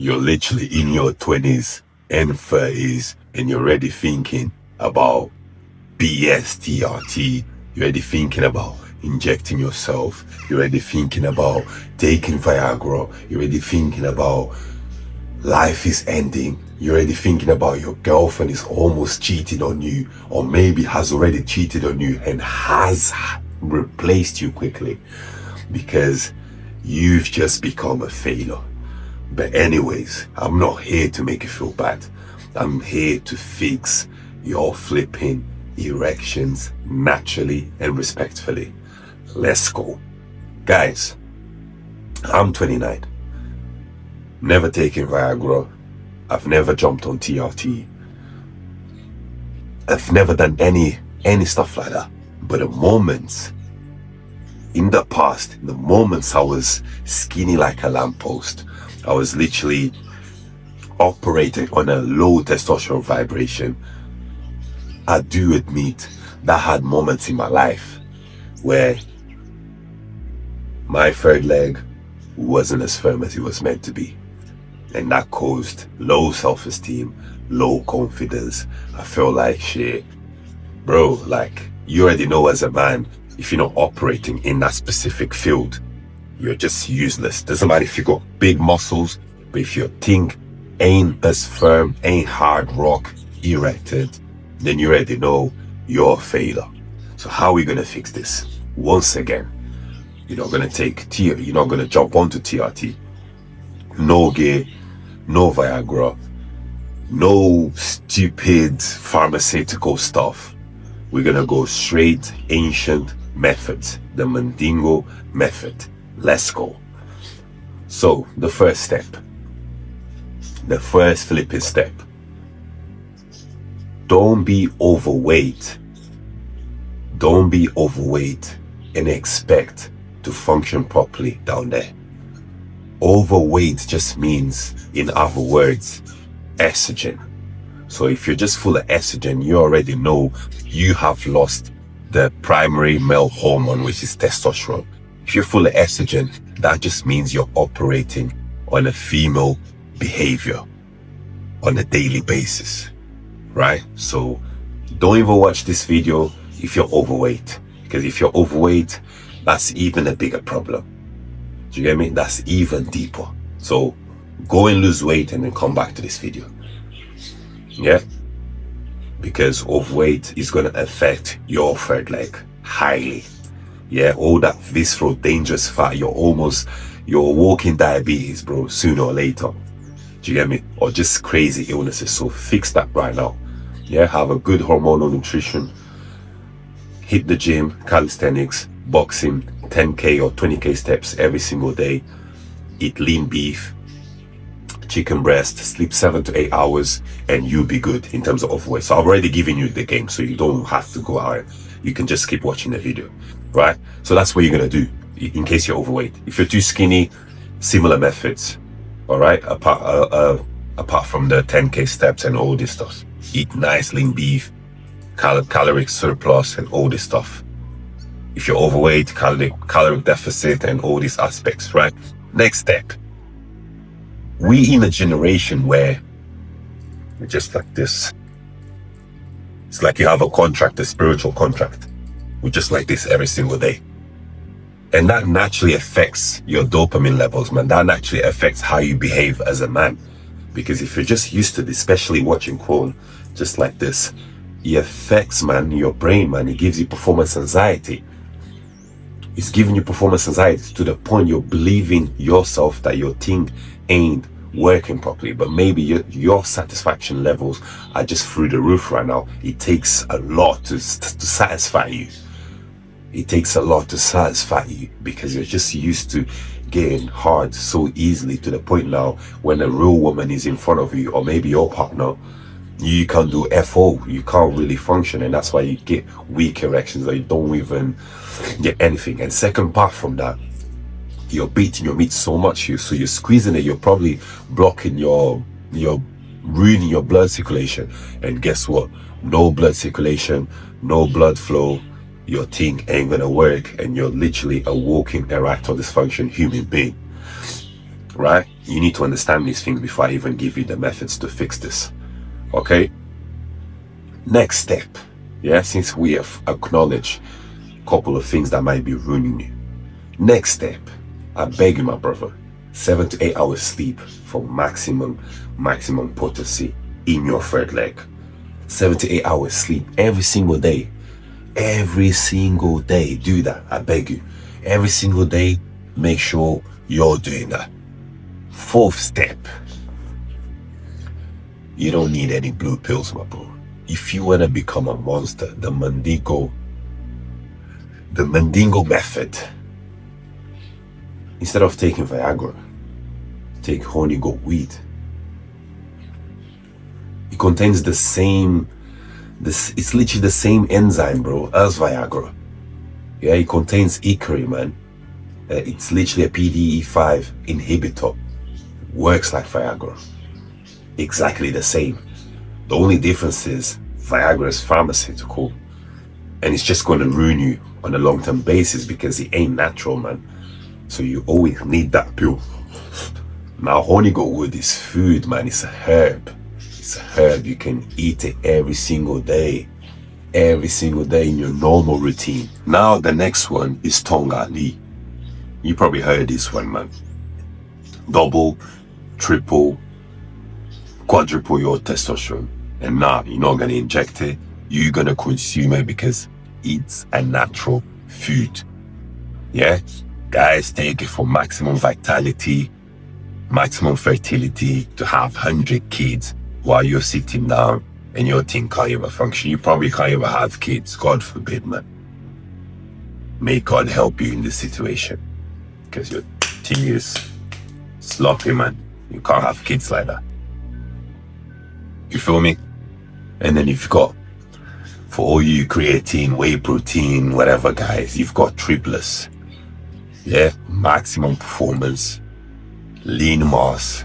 You're literally in your 20s and 30s and you're already thinking about BSTRT. You're already thinking about injecting yourself. You're already thinking about taking Viagra. You're already thinking about life is ending. You're already thinking about your girlfriend is almost cheating on you, or maybe has already cheated on you and has replaced you quickly because you've just become a failure. But anyways, I'm not here to make you feel bad. I'm here to fix your flipping erections naturally and respectfully. Let's go. Guys, I'm 29. Never taken Viagra. I've never jumped on TRT. I've never done any stuff like that. But the moments in the past, the moments I was skinny like a lamppost, I was literally operating on a low testosterone vibration. I do admit that I had moments in my life where my third leg wasn't as firm as it was meant to be. And that caused low self-esteem, low confidence. I felt like shit. Bro, like, you already know as a man, if you're not operating in that specific field, you're just useless. Doesn't matter if you got big muscles, but if your thing ain't as firm, ain't hard rock, erected, then you already know you're a failure. So how are we gonna fix this? Once again, you're not gonna you're not gonna jump onto TRT. No gear, no Viagra, no stupid pharmaceutical stuff. We're gonna go straight ancient methods, the Mandingo method. Let's go. So the first step, the first flipping step, don't be overweight. Don't be overweight and expect to function properly down there. Overweight just means, in other words, estrogen. So if you're just full of estrogen, you already know you have lost the primary male hormone, which is testosterone. If you're full of estrogen, that just means you're operating on a female behavior on a daily basis, right? So don't even watch this video if you're overweight, because if you're overweight, that's even a bigger problem. Do you get me? That's even deeper. So go and lose weight and then come back to this video. Yeah? Because overweight is going to affect your third leg highly. Yeah, all that visceral dangerous fat, you're walking diabetes, bro, sooner or later. Do you get me? Or just crazy illnesses. So fix that right now. Yeah, have a good hormonal nutrition. Hit the gym, calisthenics, boxing, 10K or 20K steps every single day. Eat lean beef, chicken breast, sleep 7 to 8 hours, and you'll be good in terms of overweight. So I've already given you the game, so you don't have to go out. You can just keep watching the video, right? So that's what you're gonna do in case you're overweight. If you're too skinny, similar methods, all right? Apart from the 10K steps and all this stuff. Eat nice lean beef, caloric surplus, and all this stuff. If you're overweight, caloric deficit, and all these aspects, right? Next step. We in a generation where we're just like this. It's like you have a contract, a spiritual contract. We're just like this every single day. And that naturally affects your dopamine levels, man. That naturally affects how you behave as a man. Because if you're just used to this, especially watching porn, just like this, it affects, man, your brain, man. It gives you performance anxiety. It's giving you performance anxiety to the point you're believing yourself that your thing ain't working properly. But maybe your satisfaction levels are just through the roof right now. It takes a lot to satisfy you. It takes a lot to satisfy you because you're just used to getting hard so easily to the point now when a real woman is in front of you, or maybe your partner, you can't do FO, you can't really function, and that's why you get weak erections or you don't even get anything. And second part from that, you're beating your meat so much, so you're squeezing it, you're probably blocking you're ruining your blood circulation. And guess what? No blood circulation, no blood flow, your thing ain't gonna work, and you're literally a walking erectile dysfunction human being. right? You need to understand these things before I even give you the methods to fix this, okay? Next step, yeah, since we have acknowledged a couple of things that might be ruining you. Next step, I beg you, my brother, 7 to 8 hours sleep for maximum potency in your third leg. 7 to 8 hours sleep every single day. Every single day, do that, I beg you. Every single day, make sure you're doing that. Fourth step, you don't need any blue pills, my bro. If you want to become a monster, the Mandingo method, instead of taking Viagra, take honey goat weed. It contains the same, it's literally the same enzyme, bro, as Viagra. Yeah, it contains Icari, man. It's literally a PDE5 inhibitor. Works like Viagra. Exactly the same. The only difference is Viagra is pharmaceutical, and it's just going to ruin you on a long-term basis because it ain't natural, man. So you always need that pill. Now, honey goat wood is food, man. It's a herb. It's a herb. You can eat it every single day in your normal routine. Now, the next one is Tonga Lee. You probably heard this one, man. Double, triple, quadruple your testosterone. And now you're not going to inject it. You're going to consume it because it's a natural food. Yeah? Guys, take it for maximum vitality, maximum fertility, to have 100 kids while you're sitting down and your thing can't even function. You probably can't even have kids. God forbid, man. May God help you in this situation, because your thing is sloppy, man. You can't have kids like that. You feel me? And then you've got, for all you creatine, whey protein, whatever, guys, you've got triplets. Yeah, maximum performance, lean mass,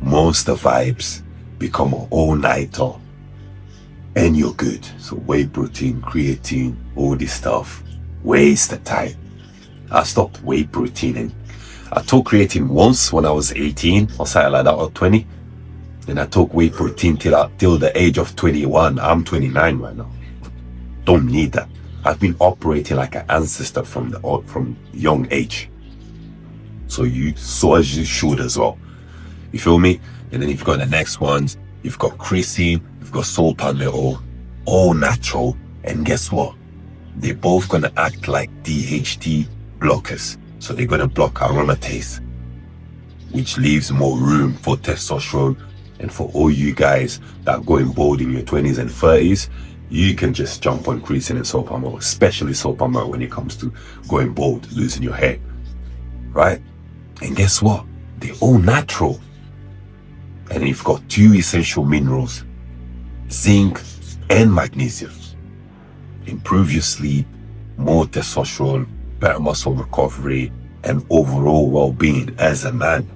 monster vibes, become an all-nighter, and you're good. So whey protein, creatine, all this stuff, waste the time. I stopped whey protein and I took creatine once when I was 18 or something like that, or 20. And I took whey protein till the age of 21. I'm 29 right now. Don't need that. I've been operating like an ancestor from young age. So as you should as well. You feel me? And then you've got the next ones. You've got creatine, you've got soul palmetto, all natural. And guess what? They're both gonna act like DHT blockers. So they're gonna block aromatase, which leaves more room for testosterone. And for all you guys that are going bald in your 20s and 30s, you can just jump on creatine and soul palmetto, especially soul palmetto when it comes to going bald, losing your hair, right? And guess what? They're all natural. And you've got 2 essential minerals, zinc and magnesium. Improve your sleep, more testosterone, better muscle recovery, and overall well-being as a man.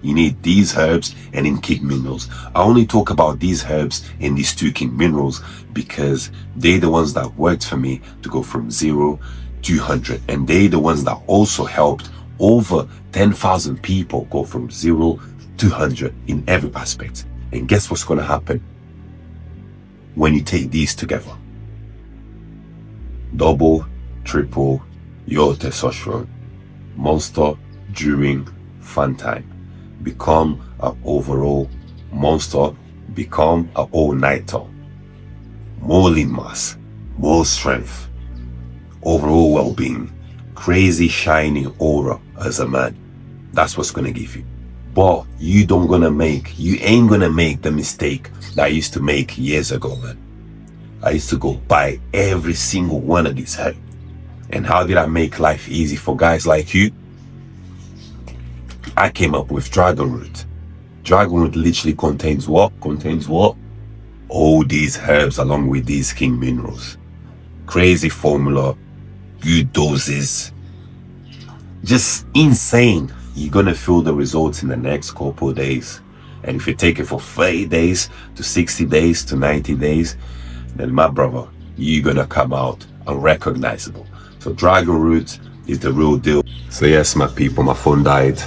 You need these herbs and in king minerals. I only talk about these herbs and these 2 king minerals because they're the ones that worked for me to go from 0 to 100. And they're the ones that also helped over 10,000 people go from 0 to 100 in every aspect. And guess what's going to happen when you take these together? Double, triple your testosterone. Monster during fun time. Become an overall monster. Become an all-nighter. More lean mass, more strength, overall well-being, crazy shining aura as a man. That's what's gonna give you. But you ain't gonna make the mistake that I used to make years ago, man. I used to go buy every single one of these herbs. And how did I make life easy for guys like you? I came up with dragon root. Dragon root literally contains what? All these herbs along with these king minerals. Crazy formula, good doses, just insane. You're gonna feel the results in the next couple of days. And if you take it for 30 days to 60 days to 90 days, then my brother, you're gonna come out unrecognizable. So dragon root is the real deal. So yes, my people, my phone died.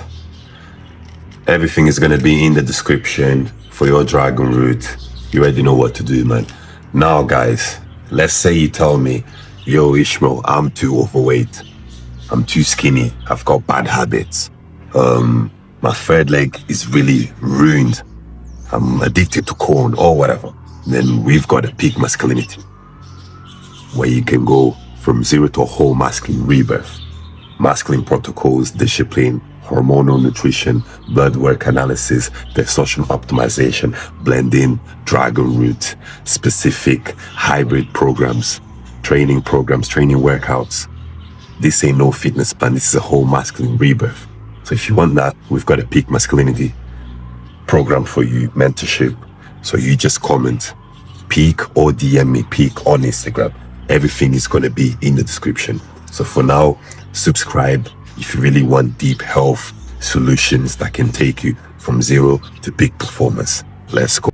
Everything is gonna be in the description for your dragon route. You already know what to do, man. Now, guys, let's say you tell me, yo, Ishmael, I'm too overweight. I'm too skinny. I've got bad habits. My third leg is really ruined. I'm addicted to corn or whatever. Then we've got a peak masculinity, where you can go from zero to a whole masculine rebirth. Masculine protocols, discipline, hormonal nutrition, blood work analysis, testosterone optimization, blending, dragon route, specific hybrid programs, training workouts. This ain't no fitness plan, this is a whole masculine rebirth. So if you want that, we've got a peak masculinity program for you, mentorship. So you just comment peak or DM me peak on Instagram. Everything is going to be in the description. So for now, subscribe if you really want deep health solutions that can take you from zero to peak performance. Let's go.